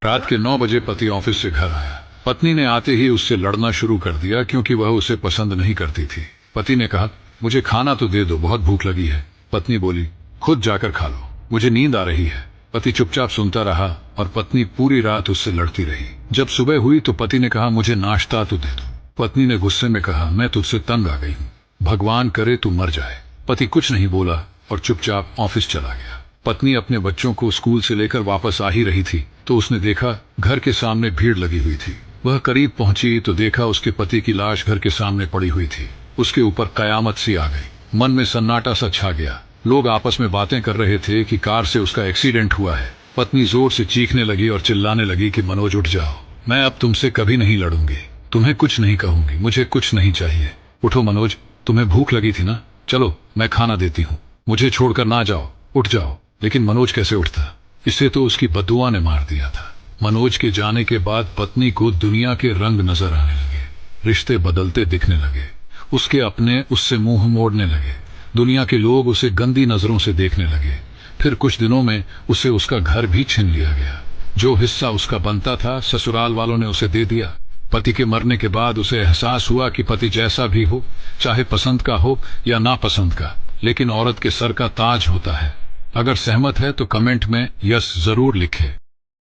रात के 9 बजे पति ऑफिस से घर आया। पत्नी ने आते ही उससे लड़ना शुरू कर दिया क्योंकि वह उसे पसंद नहीं करती थी। पति ने कहा, मुझे खाना तो दे दो, बहुत भूख लगी है। पत्नी बोली, खुद जाकर खा लो, मुझे नींद आ रही है। पति चुपचाप सुनता रहा और पत्नी पूरी रात उससे लड़ती रही। जब सुबह हुई तो पति ने कहा, मुझे नाश्ता तो दे दो। पत्नी ने गुस्से में कहा, मैं तुझसे तंग आ गई हूँ, भगवान करे तू मर जाए। पति कुछ नहीं बोला और चुपचाप ऑफिस चला गया। पत्नी अपने बच्चों को स्कूल से लेकर वापस आ ही रही थी तो उसने देखा घर के सामने भीड़ लगी हुई थी। वह करीब पहुंची तो देखा उसके पति की लाश घर के सामने पड़ी हुई थी। उसके ऊपर कयामत सी आ गई। मन में सन्नाटा सा छा गया। लोग आपस में बातें कर रहे थे कि कार से उसका एक्सीडेंट हुआ है। पत्नी जोर से चीखने लगी और चिल्लाने लगी कि मनोज उठ जाओ, मैं अब तुमसे कभी नहीं लड़ूंगी, तुम्हें कुछ नहीं कहूंगी, मुझे कुछ नहीं चाहिए। उठो मनोज, तुम्हें भूख लगी थी ना, चलो मैं खाना देती हूँ, मुझे छोड़कर ना जाओ, उठ जाओ। लेकिन मनोज कैसे उठता, इसे तो उसकी बददुआ ने मार दिया था। मनोज के जाने के बाद पत्नी को दुनिया के रंग नजर आने लगे, रिश्ते बदलते दिखने लगे, उसके अपने उससे मुंह मोड़ने लगे, दुनिया के लोग उसे गंदी नजरों से देखने लगे। फिर कुछ दिनों में उसे उसका घर भी छीन लिया गया। जो हिस्सा उसका बनता था ससुराल वालों ने उसे दे दिया। पति के मरने के बाद उसे एहसास हुआ कि पति जैसा भी हो, चाहे पसंद का हो या नापसंद का, लेकिन औरत के सर का ताज होता है। अगर सहमत है तो कमेंट में यस जरूर लिखें।